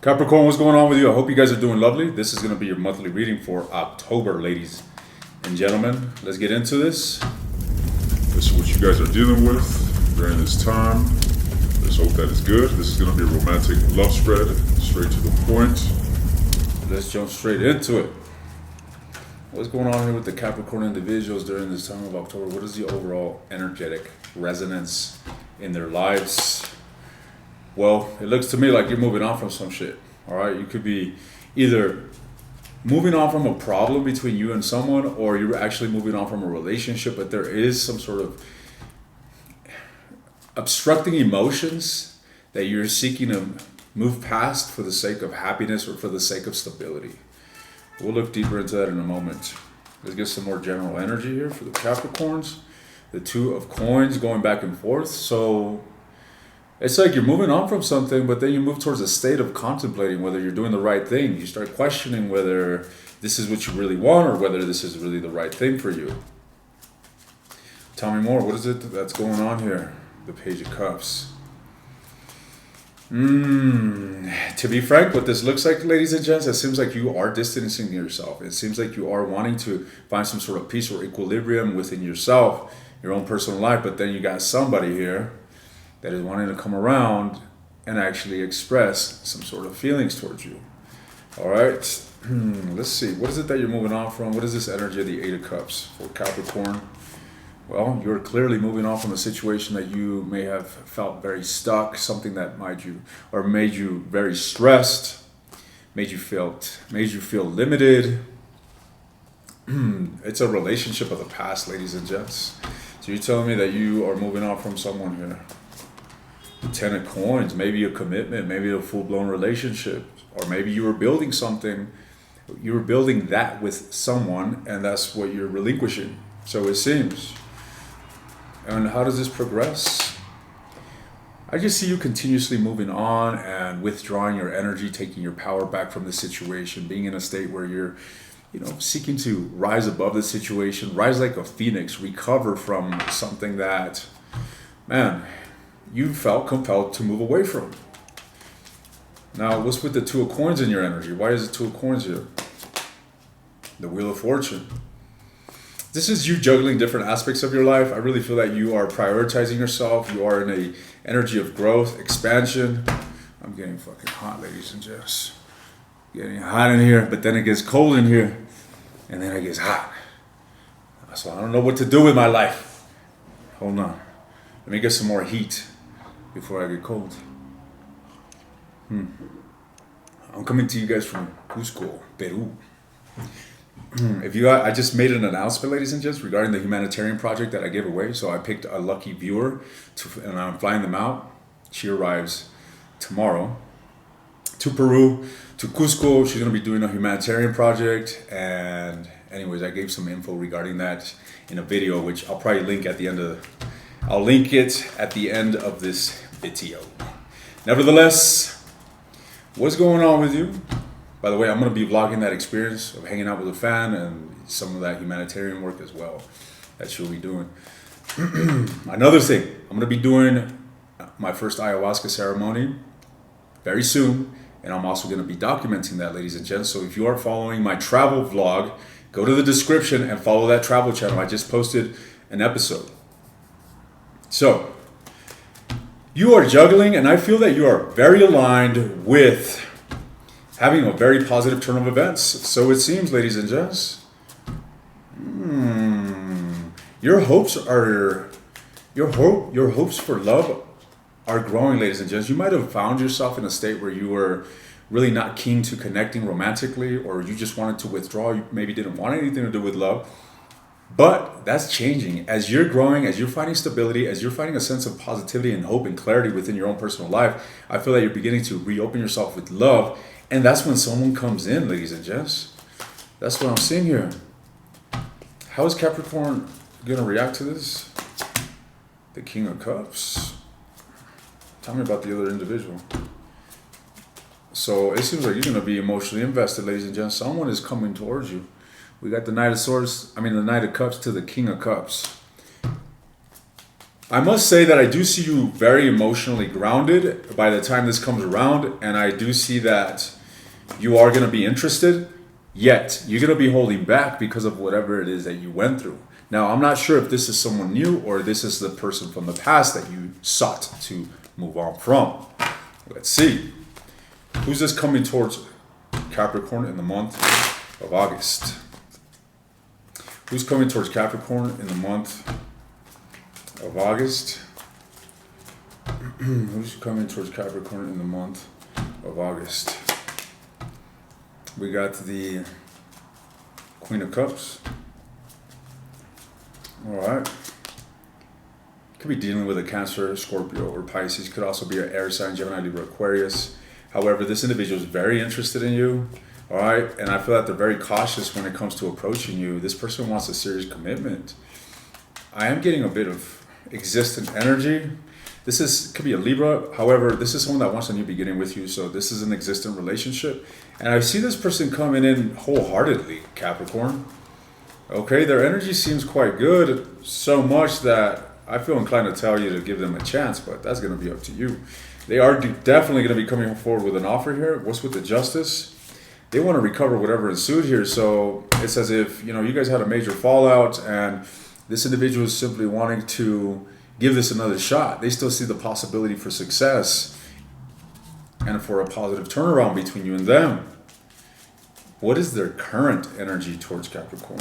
Capricorn, what's going on with you? I hope you guys are doing lovely. This is going to be your monthly reading for October, ladies and gentlemen. Let's get into this. This is what you guys are dealing with during this time. Let's hope that is good. This is going to be a romantic love spread, straight to the point. Let's jump straight into it. What's going on here with the Capricorn individuals during this time of October? What is the overall energetic resonance in their lives? Well, it looks to me like you're moving on from some shit. All right, you could be either moving on from a problem between you and someone, or you're actually moving on from a relationship, but there is some sort of obstructing emotions that you're seeking to move past for the sake of happiness or for the sake of stability. We'll look deeper into that in a moment. Let's get some more general energy here for the Capricorns. The Two of Coins going back and forth. So it's like you're moving on from something, but then you move towards a state of contemplating whether you're doing the right thing. You start questioning whether this is what you really want or whether this is really the right thing for you. Tell me more. What is it that's going on here? The Page of Cups. To be frank, what this looks like, ladies and gents, it seems like you are distancing yourself. It seems like you are wanting to find some sort of peace or equilibrium within yourself, your own personal life, but then you got somebody here that is wanting to come around and actually express some sort of feelings towards you. All right, let's see. What is it that you're moving on from? What is this energy of the Eight of Cups for Capricorn? Well, you're clearly moving on from a situation that you may have felt very stuck, something that made you very stressed, made you feel limited. It's a relationship of the past, ladies and gents. So you're telling me that you are moving on from someone here. Ten of Coins, maybe a commitment, maybe a full-blown relationship, or maybe you were building something, you were building that with someone, and that's what you're relinquishing. So it seems. And how does this progress? I just see you continuously moving on and withdrawing your energy, taking your power back from the situation, being in a state where you're, seeking to rise above the situation, rise like a phoenix, recover from something that, man, you felt compelled to move away from. Now, what's with the Two of Coins in your energy? Why is the Two of Coins here? The Wheel of Fortune. This is you juggling different aspects of your life. I really feel that you are prioritizing yourself. You are in a energy of growth, expansion. I'm getting fucking hot, ladies and gents. Getting hot in here, but then it gets cold in here, and then it gets hot. So I don't know what to do with my life. Hold on. Let me get some more heat before I get cold. I'm coming to you guys from Cusco, Peru. I just made an announcement, ladies and gents, regarding the humanitarian project that I gave away. So I picked a lucky viewer, and I'm flying them out. She arrives tomorrow to Peru, to Cusco. She's going to be doing a humanitarian project. And anyways, I gave some info regarding that in a video, which I'll probably link at the end of I'll link it at the end of this video. Nevertheless, what's going on with you? By the way, I'm going to be vlogging that experience of hanging out with a fan and some of that humanitarian work as well that she'll be doing. Another thing, I'm going to be doing my first ayahuasca ceremony very soon, and I'm also going to be documenting that, ladies and gents. So if you are following my travel vlog, go to the description and follow that travel channel. I just posted an episode. So, you are juggling, and I feel that you are very aligned with having a very positive turn of events. So it seems, ladies and gents, your hopes for love are growing, ladies and gents. You might have found yourself in a state where you were really not keen to connecting romantically, or you just wanted to withdraw. You maybe didn't want anything to do with love. But that's changing. As you're growing, as you're finding stability, as you're finding a sense of positivity and hope and clarity within your own personal life, I feel that you're beginning to reopen yourself with love. And that's when someone comes in, ladies and gents. That's what I'm seeing here. How is Capricorn going to react to this? The King of Cups. Tell me about the other individual. So it seems like you're going to be emotionally invested, ladies and gents. Someone is coming towards you. We got the Knight of Cups to the King of Cups. I must say that I do see you very emotionally grounded by the time this comes around, and I do see that you are going to be interested, yet you're going to be holding back because of whatever it is that you went through. Now, I'm not sure if this is someone new or this is the person from the past that you sought to move on from. Let's see. Who's this coming towards Capricorn in the month of August? Who's coming towards Capricorn in the month of August? Who's coming towards Capricorn in the month of August? We got the Queen of Cups. All right. Could be dealing with a Cancer, Scorpio, or Pisces. Could also be an air sign, Gemini, Libra, Aquarius. However, this individual is very interested in you. All right. And I feel that they're very cautious when it comes to approaching you. This person wants a serious commitment. I am getting a bit of existent energy. Could be a Libra. However, this is someone that wants a new beginning with you. So this is an existent relationship. And I see this person coming in wholeheartedly, Capricorn. Okay, their energy seems quite good, so much that I feel inclined to tell you to give them a chance, but that's going to be up to you. They are definitely going to be coming forward with an offer here. What's with the Justice? They want to recover whatever ensued here. So it's as if, you guys had a major fallout and this individual is simply wanting to give this another shot. They still see the possibility for success and for a positive turnaround between you and them. What is their current energy towards Capricorn?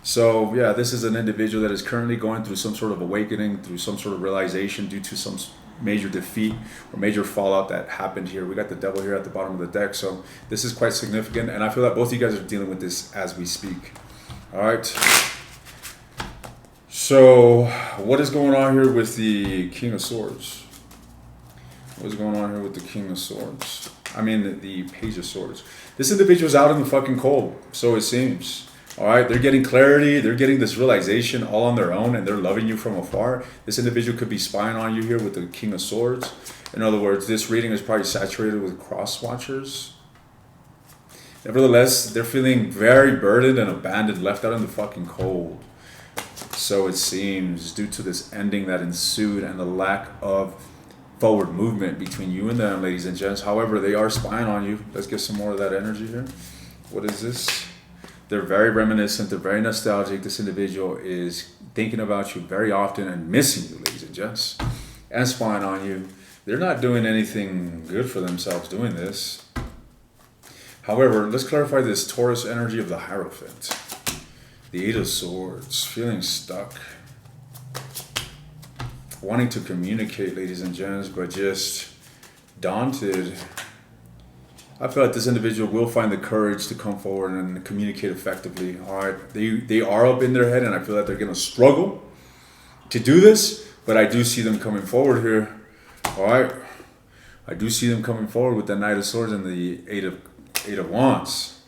So yeah, this is an individual that is currently going through some sort of awakening, through some sort of realization due to some major defeat or major fallout that happened here. We got the Devil here at the bottom of the deck, so this is quite significant, and I feel that both of you guys are dealing with this as we speak. All right. So what is going on here with the King of Swords? What is going on here with the King of Swords? I mean, the Page of Swords. This individual's out in the fucking cold, so it seems. All right, they're getting clarity. They're getting this realization all on their own, and they're loving you from afar. This individual could be spying on you here with the King of Swords. In other words, this reading is probably saturated with cross-watchers. Nevertheless, they're feeling very burdened and abandoned, left out in the fucking cold. So it seems, due to this ending that ensued and the lack of forward movement between you and them, ladies and gents. However, they are spying on you. Let's get some more of that energy here. What is this? They're very reminiscent. They're very nostalgic. This individual is thinking about you very often and missing you, ladies and gents, and spying on you. They're not doing anything good for themselves doing this. However, let's clarify this Taurus energy of the Hierophant. The Eight of Swords, feeling stuck. Wanting to communicate, ladies and gents, but just daunted. I feel like this individual will find the courage to come forward and communicate effectively. All right, they are up in their head, and I feel that they're going to struggle to do this, but I do see them coming forward here. All right, I do see them coming forward with the Knight of Swords and the Eight of Wands.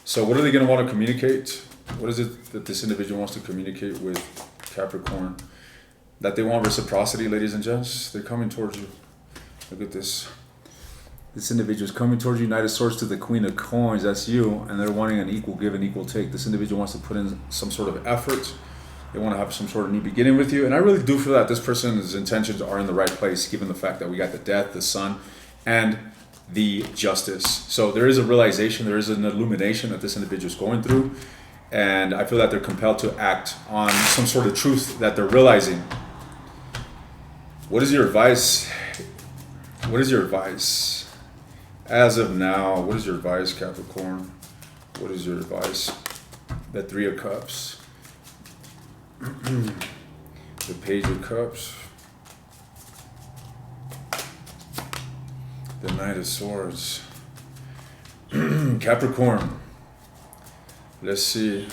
So what are they going to want to communicate? What is it that this individual wants to communicate with Capricorn? That they want reciprocity, ladies and gents. They're coming towards you. Look at this. This individual is coming towards you, Knight of Swords to the Queen of Coins. That's you. And they're wanting an equal give and equal take. This individual wants to put in some sort of effort. They want to have some sort of new beginning with you. And I really do feel that this person's intentions are in the right place, given the fact that we got the Death, the Sun, and the Justice. So there is a realization, there is an illumination that this individual is going through. And I feel that they're compelled to act on some sort of truth that they're realizing. What is your advice? What is your advice? As of now, what is your advice, Capricorn? What is your advice? The Three of Cups. The Page of Cups. The Knight of Swords. Capricorn. Let's see.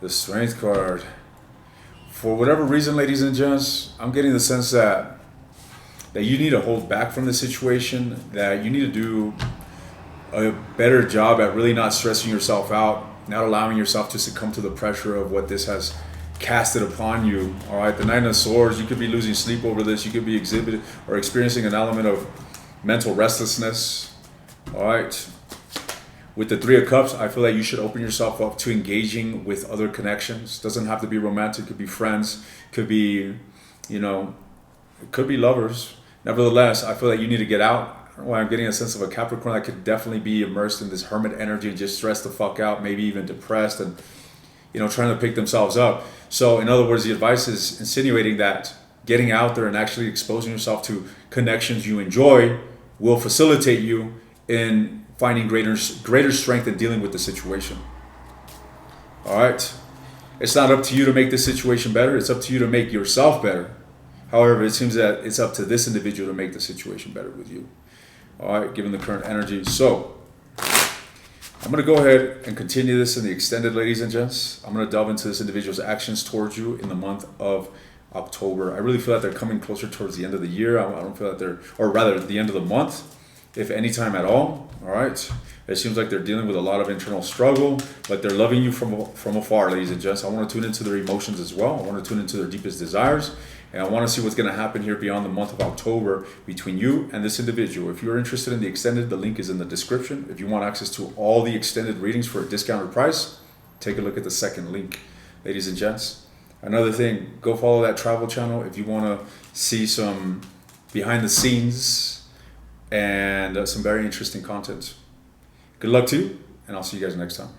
The Strength card. For whatever reason, ladies and gents, I'm getting the sense that you need to hold back from the situation, that you need to do a better job at really not stressing yourself out, not allowing yourself to succumb to the pressure of what this has casted upon you. All right, the Nine of Swords, you could be losing sleep over this. You could be experiencing an element of mental restlessness. All right. With the Three of Cups, I feel like you should open yourself up to engaging with other connections. Doesn't have to be romantic. Could be friends. Could be, it could be lovers. Nevertheless, I feel like you need to get out. Well, I'm getting a sense of a Capricorn that could definitely be immersed in this hermit energy and just stressed the fuck out, maybe even depressed and, trying to pick themselves up. So in other words, the advice is insinuating that getting out there and actually exposing yourself to connections you enjoy will facilitate you in finding greater strength in dealing with the situation. All right. It's not up to you to make this situation better. It's up to you to make yourself better. However, it seems that it's up to this individual to make the situation better with you. All right, given the current energy. So I'm going to go ahead and continue this in the extended, ladies and gents. I'm going to delve into this individual's actions towards you in the month of October. I really feel that they're coming closer towards the end of the year. I don't feel that or rather the end of the month, if any time at all. All right. It seems like they're dealing with a lot of internal struggle, but they're loving you from afar, ladies and gents. I want to tune into their emotions as well. I want to tune into their deepest desires. And I want to see what's going to happen here beyond the month of October between you and this individual. If you're interested in the extended, the link is in the description. If you want access to all the extended readings for a discounted price, take a look at the second link, ladies and gents. Another thing, go follow that travel channel if you want to see some behind the scenes and some very interesting content. Good luck to you, and I'll see you guys next time.